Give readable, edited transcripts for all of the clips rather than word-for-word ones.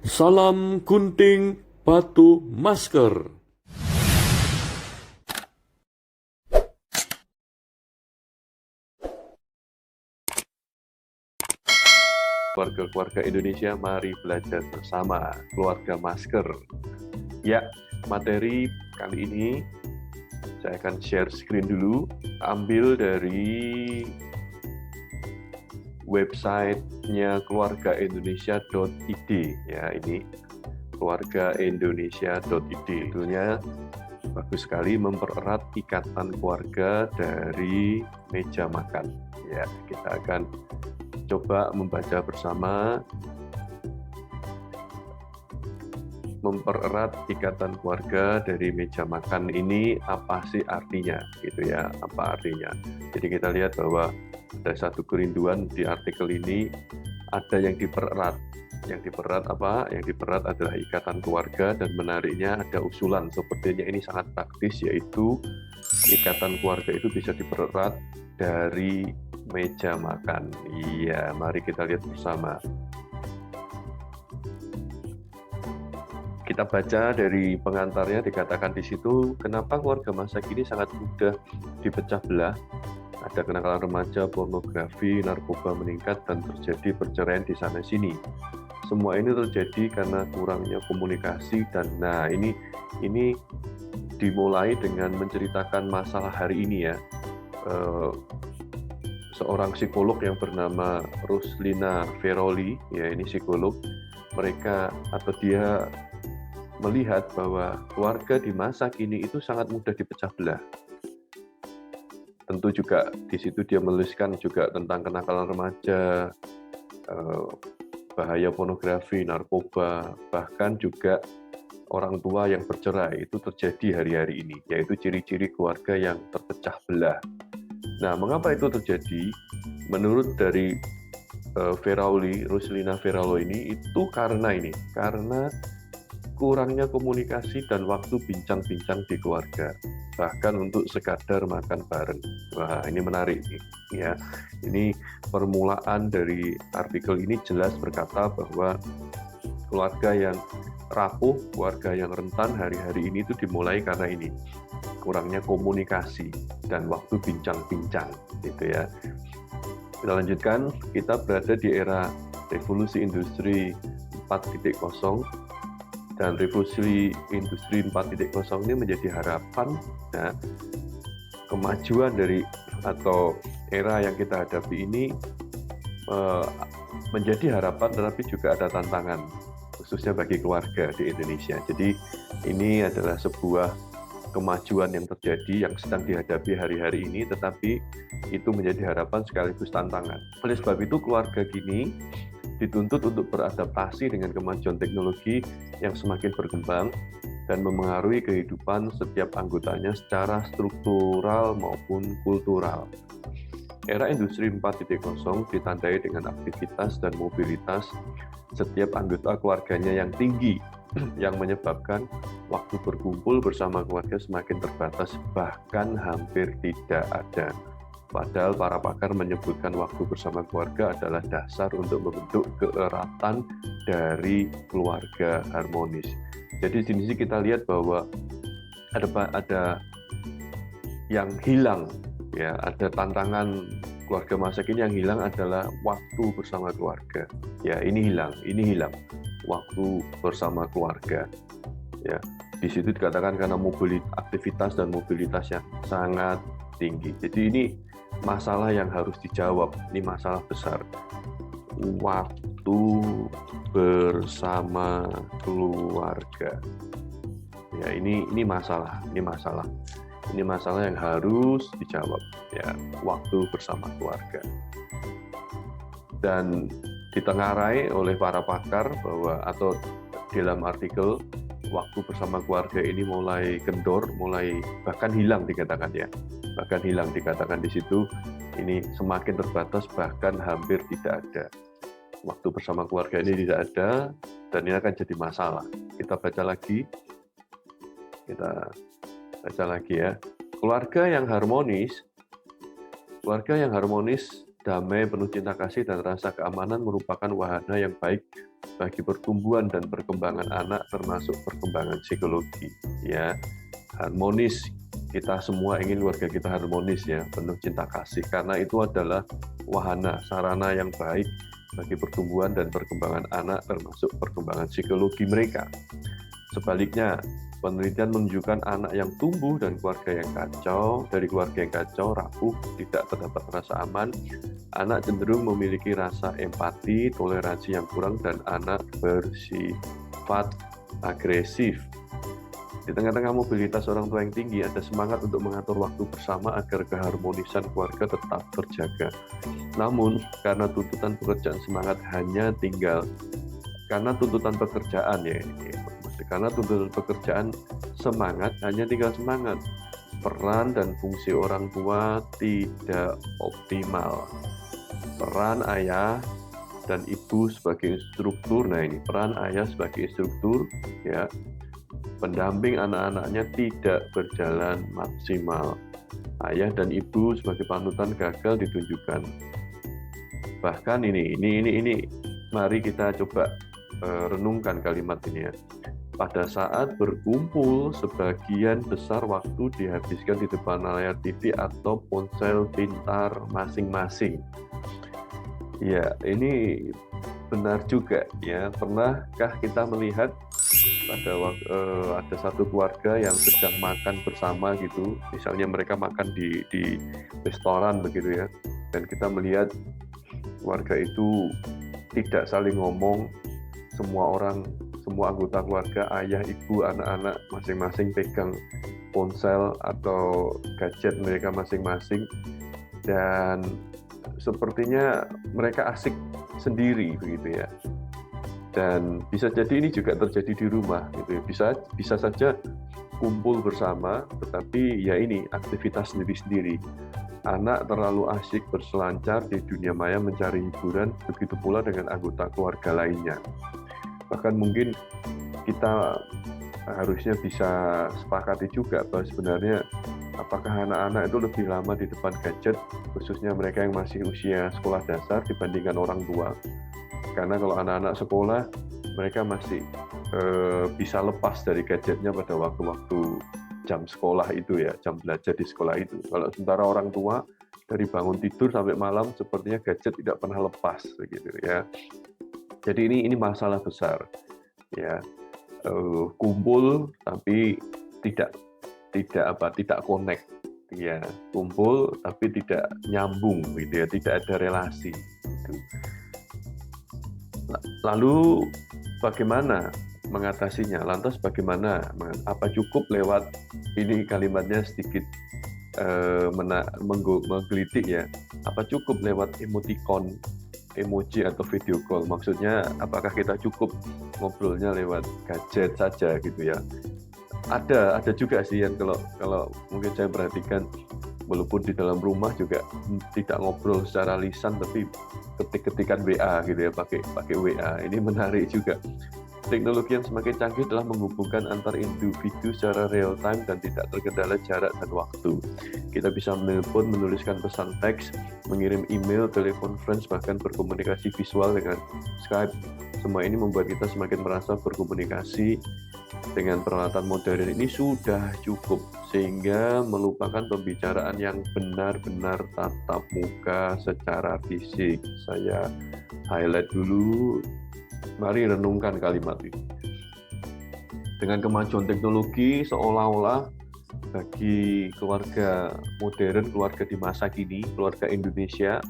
Salam gunting batu masker. Keluarga-keluarga Indonesia, mari belajar bersama keluarga masker. Ya, materi kali ini saya akan share screen dulu, ambil dari websitenya keluargaindonesia.id. Ya, ini keluargaindonesia.id. Judulnya bagus sekali, mempererat ikatan keluarga dari meja makan. Ya, kita akan coba membaca bersama. Mempererat ikatan keluarga dari meja makan ini apa sih artinya, gitu ya? Apa artinya? Jadi kita lihat bahwa ada satu kerinduan di artikel ini, ada yang dipererat. Yang dipererat apa? Yang dipererat adalah ikatan keluarga, dan menariknya ada usulan. Sepertinya ini sangat praktis, yaitu ikatan keluarga itu bisa dipererat dari meja makan. Iya, mari kita lihat bersama. Kita baca dari pengantarnya, dikatakan di situ, kenapa keluarga masa kini sangat mudah dipecah belah. Ada kenakalan remaja, pornografi, narkoba meningkat, dan terjadi perceraian di sana-sini. Semua ini terjadi karena kurangnya komunikasi, dan nah ini dimulai dengan menceritakan masalah hari ini ya. Seorang psikolog yang bernama Ruslina Feroli, ya ini psikolog, dia melihat bahwa keluarga di masa kini itu sangat mudah dipecah belah. Tentu juga di situ dia menuliskan juga tentang kenakalan remaja, bahaya pornografi, narkoba, bahkan juga orang tua yang bercerai itu terjadi hari-hari ini, yaitu ciri-ciri keluarga yang terpecah belah. Nah, mengapa itu terjadi? Menurut dari Ruslina Feroli ini, itu karena kurangnya komunikasi dan waktu bincang-bincang di keluarga, bahkan untuk sekadar makan bareng. Wah, ini menarik ya. Ini permulaan dari artikel ini jelas berkata bahwa keluarga yang rapuh, keluarga yang rentan hari-hari ini itu dimulai karena ini, kurangnya komunikasi dan waktu bincang-bincang, gitu ya. Kita lanjutkan, kita berada di era revolusi industri 4.0, dan revolusi industri 4.0 ini menjadi harapan, ya, kemajuan dari atau era yang kita hadapi ini menjadi harapan, tetapi juga ada tantangan, khususnya bagi keluarga di Indonesia. Jadi ini adalah sebuah kemajuan yang terjadi, yang sedang dihadapi hari-hari ini, tetapi itu menjadi harapan sekaligus tantangan. Oleh sebab itu, keluarga kini dituntut untuk beradaptasi dengan kemajuan teknologi yang semakin berkembang dan memengaruhi kehidupan setiap anggotanya secara struktural maupun kultural. Era industri 4.0 ditandai dengan aktivitas dan mobilitas setiap anggota keluarganya yang tinggi, yang menyebabkan waktu berkumpul bersama keluarga semakin terbatas, bahkan hampir tidak ada. Padahal para pakar menyebutkan waktu bersama keluarga adalah dasar untuk membentuk keeratan dari keluarga harmonis. Jadi di sini kita lihat bahwa ada yang hilang, ya, ada tantangan keluarga masa kini yang hilang adalah waktu bersama keluarga. Ya, ini hilang waktu bersama keluarga. Ya, di situ dikatakan karena aktivitas dan mobilitas yang sangat tinggi. Jadi ini masalah yang harus dijawab, ini masalah besar. Waktu bersama keluarga. Ya, ini masalah yang harus dijawab, ya, waktu bersama keluarga. Dan ditengarai oleh para pakar bahwa, atau dalam artikel, waktu bersama keluarga ini mulai kendor, bahkan hilang dikatakan ya. Bahkan hilang dikatakan di situ, ini semakin terbatas, bahkan hampir tidak ada. Waktu bersama keluarga ini tidak ada, dan ini akan jadi masalah. Kita baca lagi ya. Keluarga yang harmonis, damai, penuh cinta kasih dan rasa keamanan merupakan wahana yang baik bagi pertumbuhan dan perkembangan anak termasuk perkembangan psikologi. Ya, harmonis. Kita semua ingin keluarga kita harmonis ya, penuh cinta kasih, karena itu adalah wahana, sarana yang baik bagi pertumbuhan dan perkembangan anak termasuk perkembangan psikologi mereka. Sebaliknya, penelitian menunjukkan anak yang tumbuh dan keluarga yang kacau, dari keluarga yang kacau, rapuh, tidak terdapat rasa aman, anak cenderung memiliki rasa empati, toleransi yang kurang, dan anak bersifat agresif. Di tengah-tengah mobilitas orang tua yang tinggi, ada semangat untuk mengatur waktu bersama agar keharmonisan keluarga tetap terjaga. Namun, karena tuntutan pekerjaan semangat hanya tinggal, karena tuntutan pekerjaan ya, karena tuntutan pekerjaan semangat hanya tinggal semangat, peran dan fungsi orang tua tidak optimal. Peran ayah dan ibu sebagai instruktur, nah ini peran ayah sebagai instruktur ya, pendamping anak-anaknya tidak berjalan maksimal. Ayah dan ibu sebagai panutan gagal ditunjukkan. Bahkan ini mari kita coba renungkan kalimat ini ya. Pada saat berkumpul, sebagian besar waktu dihabiskan di depan layar TV atau ponsel pintar masing-masing. Ya, ini benar juga ya. Pernahkah kita melihat ada satu keluarga yang sedang makan bersama gitu, misalnya mereka makan di restoran begitu ya, dan kita melihat keluarga itu tidak saling ngomong, semua anggota keluarga, ayah, ibu, anak-anak masing-masing pegang ponsel atau gadget mereka masing-masing, dan sepertinya mereka asik sendiri begitu ya. Dan bisa jadi ini juga terjadi di rumah gitu ya. Bisa saja kumpul bersama, tetapi ya ini aktivitas sendiri-sendiri. Anak terlalu asyik berselancar di dunia maya mencari hiburan, begitu pula dengan anggota keluarga lainnya. Bahkan mungkin kita harusnya bisa sepakati juga bahwa sebenarnya apakah anak-anak itu lebih lama di depan gadget, khususnya mereka yang masih usia sekolah dasar dibandingkan orang tua. Karena kalau anak-anak sekolah, mereka masih bisa lepas dari gadgetnya pada waktu-waktu jam sekolah itu ya, jam belajar di sekolah itu. Kalau sementara orang tua, dari bangun tidur sampai malam, sepertinya gadget tidak pernah lepas, begitu ya. Jadi ini masalah besar, ya. Kumpul tapi tidak connect, ya. Kumpul tapi tidak nyambung, gitu ya, tidak ada relasi. Gitu. Lalu bagaimana mengatasinya? Lantas bagaimana? Apa cukup lewat, ini kalimatnya sedikit menggelitik ya. Apa cukup lewat emoticon, emoji atau video call? Maksudnya apakah kita cukup ngobrolnya lewat gadget saja gitu ya? Ada juga sih yang kalau mungkin saya perhatikan, walaupun di dalam rumah juga tidak ngobrol secara lisan, tapi ketik-ketikan WA gitu ya, pakai WA. Ini menarik juga. Teknologi yang semakin canggih telah menghubungkan antar individu secara real time dan tidak terkendala jarak dan waktu. Kita bisa menelpon, menuliskan pesan teks, mengirim email, telekonferensi, bahkan berkomunikasi visual dengan Skype. Semua ini membuat kita semakin merasa berkomunikasi dengan peralatan modern ini sudah cukup, sehingga melupakan pembicaraan yang benar-benar tatap muka secara fisik. Saya highlight dulu, mari renungkan kalimat ini. Dengan kemajuan teknologi, seolah-olah bagi keluarga modern, keluarga di masa kini, keluarga Indonesia,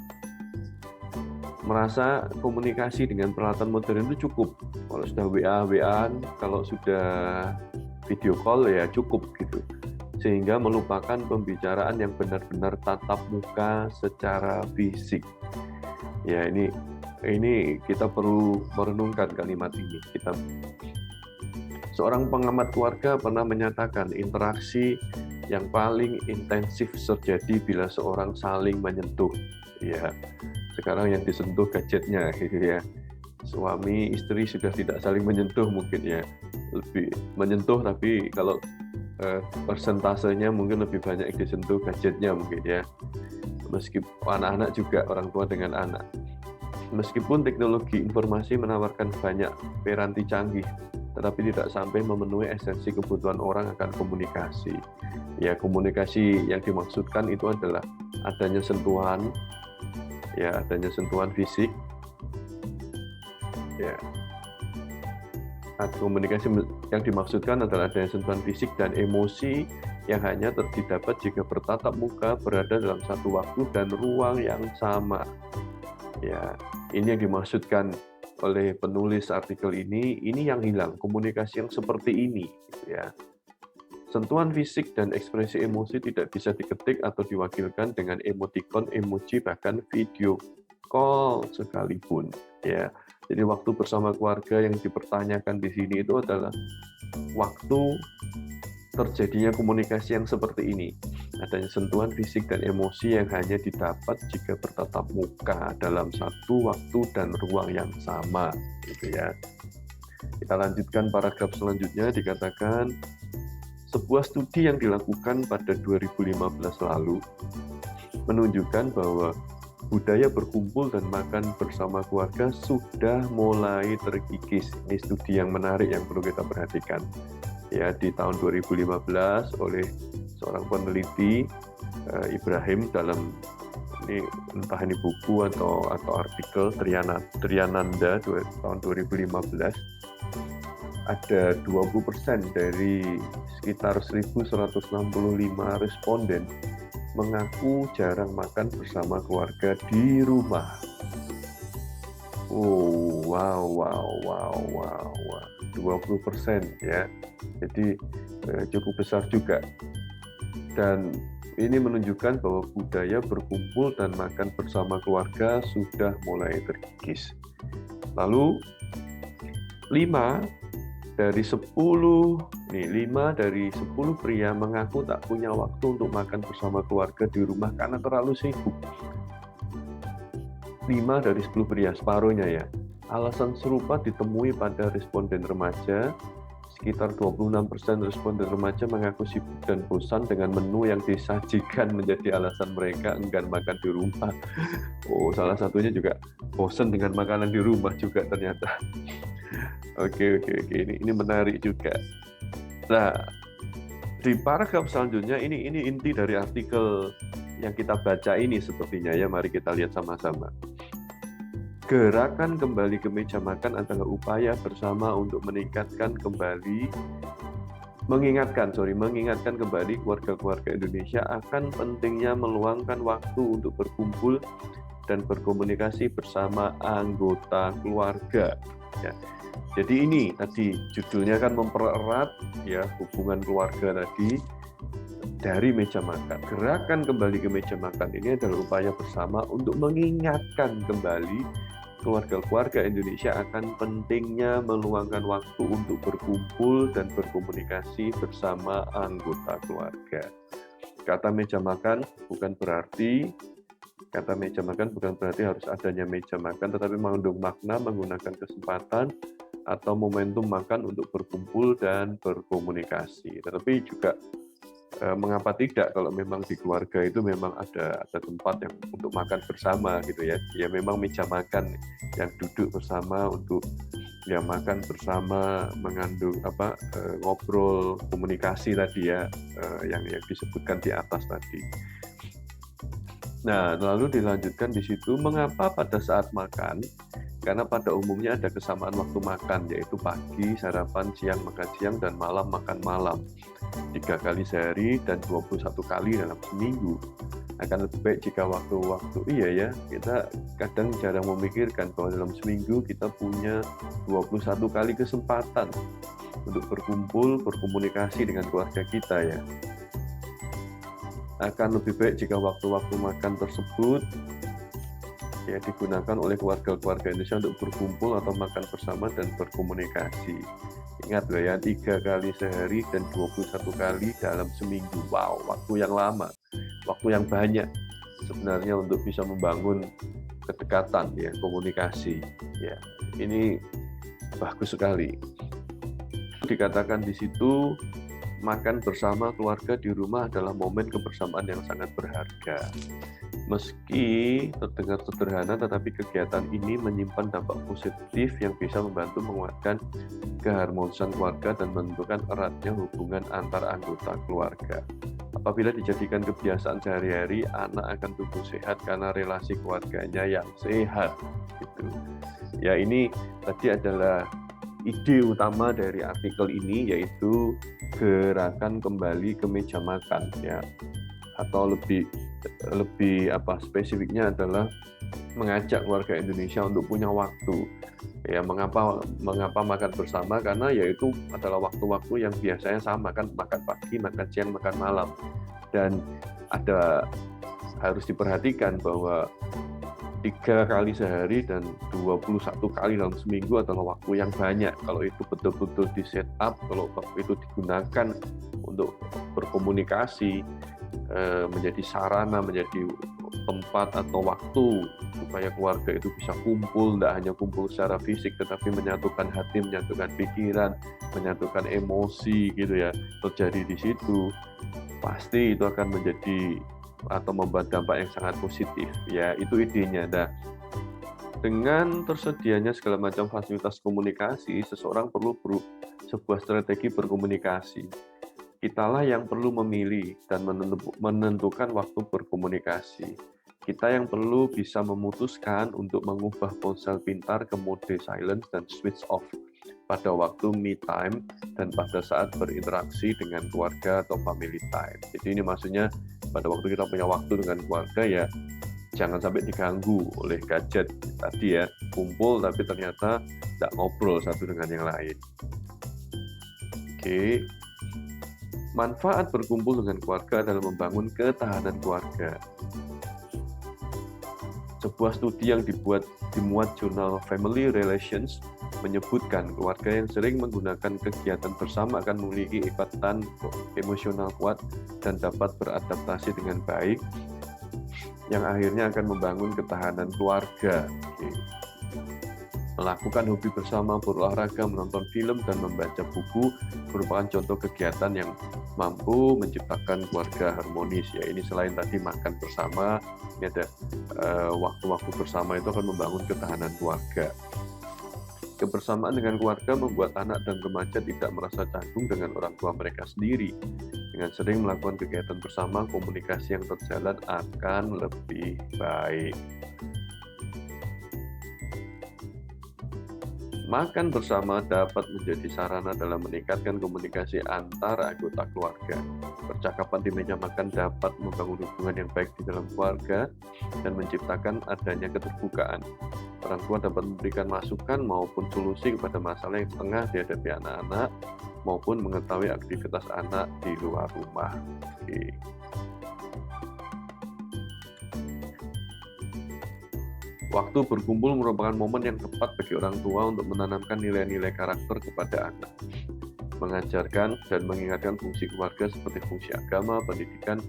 merasa komunikasi dengan peralatan modern itu cukup. Kalau sudah WA-WA-an, kalau sudah video call ya cukup gitu. Sehingga melupakan pembicaraan yang benar-benar tatap muka secara fisik. Ya ini kita perlu merenungkan kalimat ini. Seorang pengamat keluarga pernah menyatakan interaksi yang paling intensif terjadi bila seorang saling menyentuh. Ya, sekarang yang disentuh gadgetnya gitu ya. Suami istri sudah tidak saling menyentuh mungkin ya, lebih menyentuh, tapi kalau persentasenya mungkin lebih banyak yang disentuh gadgetnya mungkin ya. Meskipun anak-anak juga, orang tua dengan anak. Meskipun teknologi informasi menawarkan banyak piranti canggih, tetapi tidak sampai memenuhi esensi kebutuhan orang akan komunikasi. Ya, komunikasi yang dimaksudkan itu adalah adanya sentuhan, ya, adanya sentuhan fisik, ya. Komunikasi yang dimaksudkan adalah adanya sentuhan fisik dan emosi yang hanya didapat jika bertatap muka, berada dalam satu waktu dan ruang yang sama. Ya, ini yang dimaksudkan oleh penulis artikel ini yang hilang, komunikasi yang seperti ini, gitu ya. Sentuhan fisik dan ekspresi emosi tidak bisa diketik atau diwakilkan dengan emoticon, emoji, bahkan video call sekalipun, ya. Jadi waktu bersama keluarga yang dipertanyakan di sini itu adalah waktu terjadinya komunikasi yang seperti ini. Adanya sentuhan fisik dan emosi yang hanya didapat jika bertatap muka dalam satu waktu dan ruang yang sama, gitu ya. Kita lanjutkan paragraf selanjutnya, dikatakan sebuah studi yang dilakukan pada 2015 lalu menunjukkan bahwa budaya berkumpul dan makan bersama keluarga sudah mulai terkikis. Ini studi yang menarik yang perlu kita perhatikan. Ya, di tahun 2015 oleh seorang peneliti Ibrahim dalam ini entah ini buku atau artikel Triananda tahun 2015, ada 20% dari sekitar 1.165 responden mengaku jarang makan bersama keluarga di rumah. Oh, wow, 20% ya. Jadi cukup besar juga. Dan ini menunjukkan bahwa budaya berkumpul dan makan bersama keluarga sudah mulai terkikis. Lalu 5 dari 10 pria mengaku tak punya waktu untuk makan bersama keluarga di rumah karena terlalu sibuk. 5 dari 10 pria, separuhnya ya. Alasan serupa ditemui pada responden remaja. Sekitar 26% responden remaja mengaku sibuk dan bosan dengan menu yang disajikan menjadi alasan mereka enggan makan di rumah. Oh, salah satunya juga bosan dengan makanan di rumah juga ternyata. Oke. Ini menarik juga. Nah, di paragraf selanjutnya ini inti dari artikel yang kita baca ini sepertinya ya. Mari kita lihat sama-sama. Gerakan kembali ke meja makan adalah upaya bersama untuk mengingatkan kembali keluarga-keluarga Indonesia akan pentingnya meluangkan waktu untuk berkumpul dan berkomunikasi bersama anggota keluarga. Ya. Jadi ini tadi judulnya kan mempererat ya hubungan keluarga tadi dari meja makan. Gerakan kembali ke meja makan ini adalah upaya bersama untuk mengingatkan kembali keluarga-keluarga Indonesia akan pentingnya meluangkan waktu untuk berkumpul dan berkomunikasi bersama anggota keluarga. Kata meja makan bukan berarti harus adanya meja makan, tetapi mengandung makna menggunakan kesempatan atau momentum makan untuk berkumpul dan berkomunikasi. Tetapi juga mengapa tidak kalau memang di keluarga itu memang ada tempat yang untuk makan bersama gitu ya. Ya memang meja makan yang duduk bersama untuk ya makan bersama, mengandung ngobrol, komunikasi tadi ya yang disebutkan di atas tadi. Nah, lalu dilanjutkan di situ, mengapa pada saat makan? Karena pada umumnya ada kesamaan waktu makan, yaitu pagi, sarapan, siang, makan siang, dan malam, makan malam. 3 kali sehari dan 21 kali dalam seminggu. Akan lebih baik jika kita kadang jarang memikirkan bahwa dalam seminggu kita punya 21 kali kesempatan untuk berkumpul, berkomunikasi dengan keluarga kita ya. Akan lebih baik jika waktu-waktu makan tersebut ya digunakan oleh keluarga-keluarga Indonesia untuk berkumpul atau makan bersama dan berkomunikasi. Ingat loh ya, 3 kali sehari dan 21 kali dalam seminggu. Wow, waktu yang lama, waktu yang banyak sebenarnya untuk bisa membangun kedekatan ya, komunikasi. Ya, ini bagus sekali. Dikatakan di situ makan bersama keluarga di rumah adalah momen kebersamaan yang sangat berharga. Meski terdengar sederhana, tetapi kegiatan ini menyimpan dampak positif yang bisa membantu menguatkan keharmonisan keluarga dan menentukan eratnya hubungan antar anggota keluarga. Apabila dijadikan kebiasaan sehari-hari, anak akan tumbuh sehat karena relasi keluarganya yang sehat. Gitu. Ya, ini tadi adalah ide utama dari artikel ini, yaitu gerakan kembali ke meja makan, ya, atau lebih spesifiknya adalah mengajak keluarga Indonesia untuk punya waktu. Ya, mengapa makan bersama? Karena yaitu adalah waktu-waktu yang biasanya sama, kan, makan pagi, makan siang, makan malam. Dan harus diperhatikan bahwa 3 kali sehari dan 21 kali dalam seminggu adalah waktu yang banyak. Kalau itu betul-betul di set up, kalau waktu itu digunakan untuk berkomunikasi, menjadi sarana, menjadi tempat atau waktu supaya keluarga itu bisa kumpul, tidak hanya kumpul secara fisik, tetapi menyatukan hati, menyatukan pikiran, menyatukan emosi, gitu ya, terjadi di situ, pasti itu akan menjadi atau membuat dampak yang sangat positif. Ya, itu idenya. Nah, dengan tersedianya segala macam fasilitas komunikasi, seseorang perlu sebuah strategi berkomunikasi. Kitalah yang perlu memilih dan menentukan waktu berkomunikasi. Kita yang perlu bisa memutuskan untuk mengubah ponsel pintar ke mode silence dan switch off pada waktu me time dan pada saat berinteraksi dengan keluarga atau family time. Jadi ini maksudnya pada waktu kita punya waktu dengan keluarga, ya jangan sampai diganggu oleh gadget tadi, ya, kumpul tapi ternyata tidak ngobrol satu dengan yang lain. Oke. Manfaat berkumpul dengan keluarga adalah membangun ketahanan keluarga. Sebuah studi yang dimuat jurnal Family Relations menyebutkan keluarga yang sering menggunakan kegiatan bersama akan memiliki ikatan emosional kuat dan dapat beradaptasi dengan baik, yang akhirnya akan membangun ketahanan keluarga. Melakukan hobi bersama, berolahraga, menonton film, dan membaca buku merupakan contoh kegiatan yang mampu menciptakan keluarga harmonis. Ya, ini selain tadi makan bersama, ini ada waktu-waktu bersama itu akan membangun ketahanan keluarga. Kebersamaan dengan keluarga membuat anak dan remaja tidak merasa canggung dengan orang tua mereka sendiri. Dengan sering melakukan kegiatan bersama, komunikasi yang terjalan akan lebih baik. Makan bersama dapat menjadi sarana dalam meningkatkan komunikasi antar anggota keluarga. Percakapan di meja makan dapat membangun hubungan yang baik di dalam keluarga dan menciptakan adanya keterbukaan. Orang tua dapat memberikan masukan maupun solusi kepada masalah yang tengah dihadapi anak-anak, maupun mengetahui aktivitas anak di luar rumah. Oke. Waktu berkumpul merupakan momen yang tepat bagi orang tua untuk menanamkan nilai-nilai karakter kepada anak, mengajarkan dan mengingatkan fungsi keluarga seperti fungsi agama, pendidikan,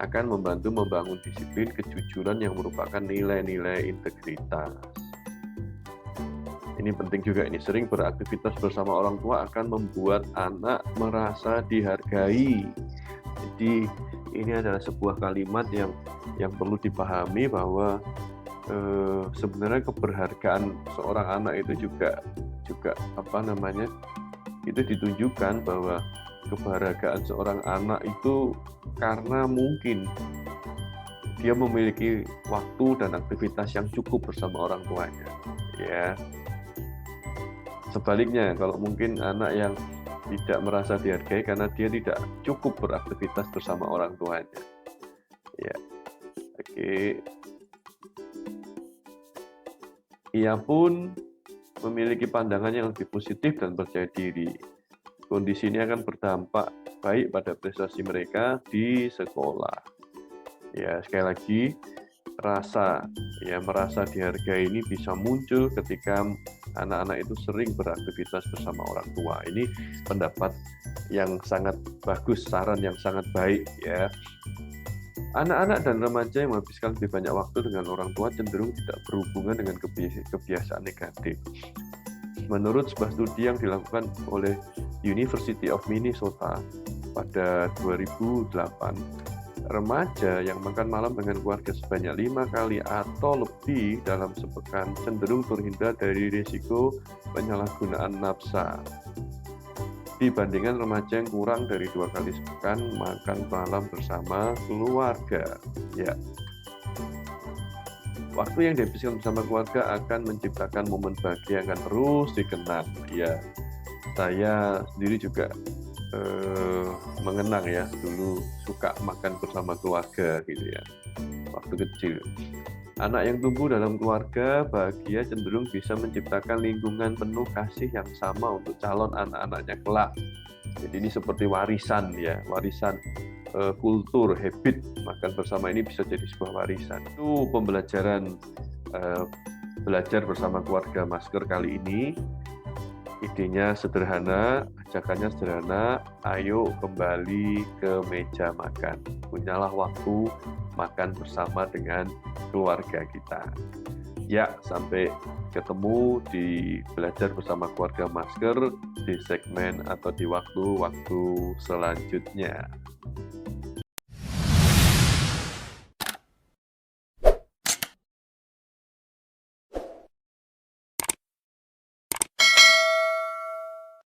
akan membantu membangun disiplin, kejujuran yang merupakan nilai-nilai integritas. Ini penting juga, ini sering beraktivitas bersama orang tua akan membuat anak merasa dihargai. Jadi ini adalah sebuah kalimat yang perlu dipahami bahwa sebenarnya keberhargaan seorang anak itu juga itu ditunjukkan bahwa keberhargaan seorang anak itu karena mungkin dia memiliki waktu dan aktivitas yang cukup bersama orang tuanya, ya. Sebaliknya, kalau mungkin anak yang tidak merasa dihargai karena dia tidak cukup beraktivitas bersama orang tuanya, ya. Oke. Ia pun memiliki pandangan yang lebih positif dan percaya diri. Kondisi ini akan berdampak baik pada prestasi mereka di sekolah. Ya, sekali lagi, merasa dihargai ini bisa muncul ketika anak-anak itu sering beraktivitas bersama orang tua. Ini pendapat yang sangat bagus, saran yang sangat baik, ya. Anak-anak dan remaja yang menghabiskan lebih banyak waktu dengan orang tua cenderung tidak berhubungan dengan kebiasaan negatif. Menurut sebuah studi yang dilakukan oleh University of Minnesota pada 2008, remaja yang makan malam dengan keluarga sebanyak 5 kali atau lebih dalam sepekan cenderung terhindar dari risiko penyalahgunaan nafsa dibandingkan remaja yang kurang dari 2 kali sepekan makan malam bersama keluarga. Ya, waktu yang dihabiskan bersama keluarga akan menciptakan momen bahagia yang akan terus dikenang. Ya, saya sendiri juga mengenang ya, dulu suka makan bersama keluarga gitu ya, waktu kecil. Anak yang tumbuh dalam keluarga bahagia cenderung bisa menciptakan lingkungan penuh kasih yang sama untuk calon anak-anaknya kelak. Jadi ini seperti warisan ya, warisan kultur, habit makan bersama ini bisa jadi sebuah warisan. Itu pembelajaran belajar bersama keluarga masker kali ini. Idenya sederhana, ajakannya sederhana, ayo kembali ke meja makan. Punyalah waktu makan bersama dengan keluarga kita. Ya, sampai ketemu di belajar bersama keluarga masker di segmen atau di waktu-waktu selanjutnya.